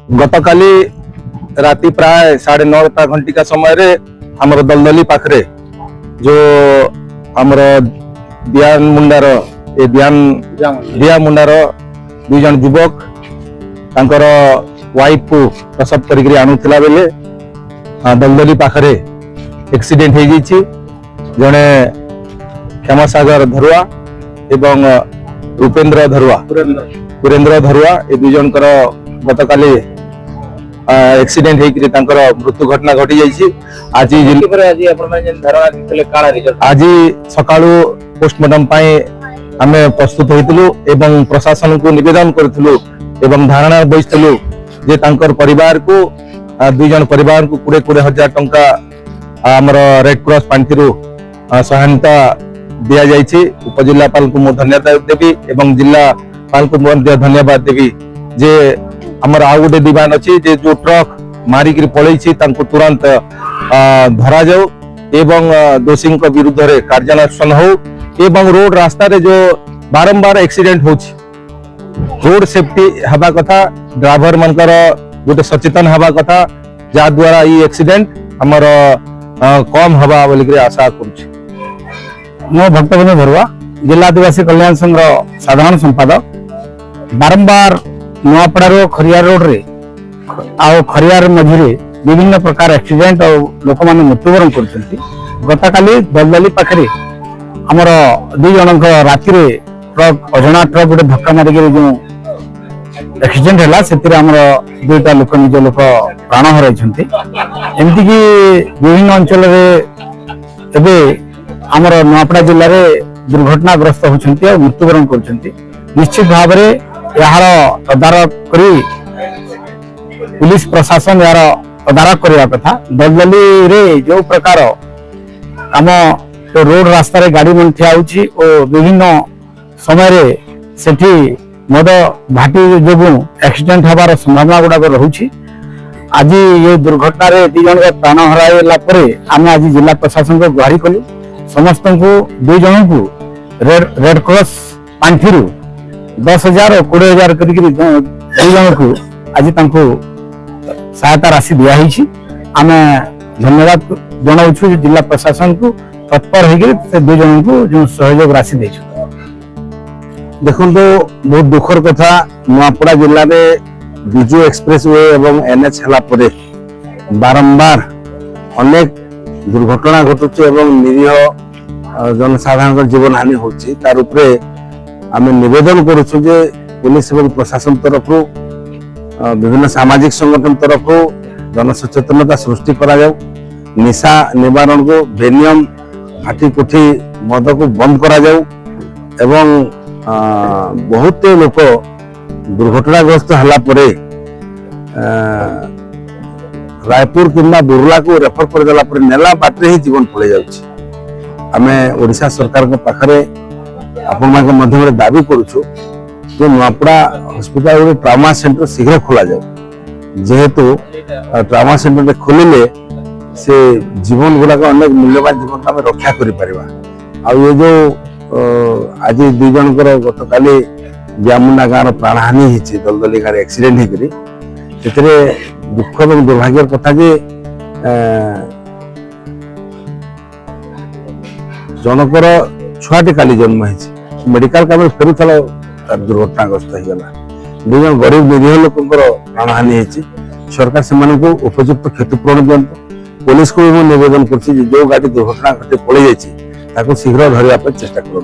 गतकाली राति प्राय 9:30 घंटिका समय रे हमर दलदली पाखरे जो हमर बियान मुंडार ए बिया मुंडार दुई जन युवक तांकर वाइफ को प्रसव करिकरी आनुथिला बेले दलदली पाखरे एक्सीडेंट हो जाइछि। जने क्षमासागर धरुआ एवं रूपेंद्र धरुआ पुरेंद्र धरुआ ए दुई जनकर गतकाली एक्सीडेंट होकर तांकर मृत्यु घटना घटी जाइछि। आज सकाळु पोस्टमार्टम पाई आमे प्रस्तुत होइतलु एवं प्रशासन को निवेदन करथिलु एवं धारणा बैठलु जे तांकर परिवार को दुई जन परिवार को 20,000 टंका हमर रेड क्रॉस पांठिरु सहायता दिया जाइछि। उपजिल्लापाल को धन्यवाद देवी एवं जिलापाल को धन्यवाद देवी जे हमर आउ गोटे डिमांड अछि जे जो ट्रक मारिक पलैछि तांको तुरंत धरा जाऊ एवं दोषी विरुद्ध रे कार्यानुष्ठान हो एवं रोड रास्ता रे जो बारंबार एक्सीडेंट होछि रोड सेफ्टी हवा कथा ड्राइवर मनकर गोटे सचेतन हवा कथा जा द्वारा ई एक्सीडेंट हमर कम हवा बोलिक आशा करूछि। मो भक्तबंधु धरुआ जिला आदिवासी कल्याण संघ साधारण संपादक बारंबार नुआपड़ा खरियार रोड रे आ खरियार मझिरे विभिन्न प्रकार एक्सीडेंट और लोक माने मृत्युवरण करछंती। गतकाली दलदली पाखरे हमर दुई जनक राति रे ट्रक अजଣା ट्रक गोटे धक्का मारिक जो एक्सीडेंट हैला सेतिरे हमर दुईटा लोक निज लोक प्राण हराइछंती। एमती कि विभिन्न अंचल रे एबे हमर नुआपड़ा जिल्ला रे दुर्घटनाग्रस्त होछंती और मृत्युवरण करछंती। निश्चित भाव रे यार तदारक करी पुलिस प्रशासन यार तदारक करवा कथा। दलदली रे जो प्रकार आम तो रोड रास्ता रे गाड़ी मन ठिया होछि और विभिन्न समय रे सेठी मद भाटी जोगु एक्सीडेंट हबार संभावना गुडा रहुछि। आज ये दुर्घटना रे दुई जन प्राण हराइला परे आम आज जिला प्रशासन को गुहारी कलु समस्त को दुई जन को रेड क्रॉस पांठिरु 10,000 और 20,000 करी दुई जन को आज तांको सहायता राशि दिया हिछि। आमे धन्यवाद जनाउछु जिला प्रशासन को तत्पर होकर दुई जन को जो सहयोग राशि देछु। देखो तो बहुत दुखर कथा नुआपड़ा जिल्ला रे बिजू एक्सप्रेस वे एवं एनएच हला परे बारंबार अनेक दुर्घटना घटुछि एवं निरीह जनसाधारण जीवन हानि होछि। तार उपरे आमे निवेदन करूछु जे पुलिस एवं प्रशासन तरफ विभिन्न सामाजिक संगठन तरफ जन सचेतनता सृष्टि करा जाऊ। निशा निवारण को बेनियम भाटी कोठी मद को बंद करा जाऊ एवं बहुत लोक दुर्घटनाग्रस्त हला परे रायपुर किंबा बुर्ला को रेफर कर देला परे नेला बाटरे ही जीवन पळे जाउछि। आमे ओडिशा सरकार के पाखरे आपण माके माध्यम रे दाबी करूछु जे नुआपड़ा हॉस्पिटल रे ट्रामा सेंटर शीघ्र खोला जाऊ। जेहेतु ट्रामा सेंटर खोलिले से जीवन गुड़ा अनेक मूल्यवान जीवन आम रक्षा करिपरिबा। आ ये जो आज दुई जनकर गतकाली बियामुंडा गाँव प्राण हानि होती दलदली गाँव एक्सीडेंट होकर से दुख और दुर्भाग्य कथा जे जनकर छुआटे काली जन्म होती मेडिकल काम फेरुला दुर्घटनाग्रस्त होगा। दुई जन गरीब निरीह लोक प्राण हानि होती। सरकार से उपयुक्त क्षतिपूरण दिंतु। पुलिस को भी निवेदन कर जो गाड़ी दुर्घटना घटे पड़ जाए शीघ्र धरने चेष्टा करूँ।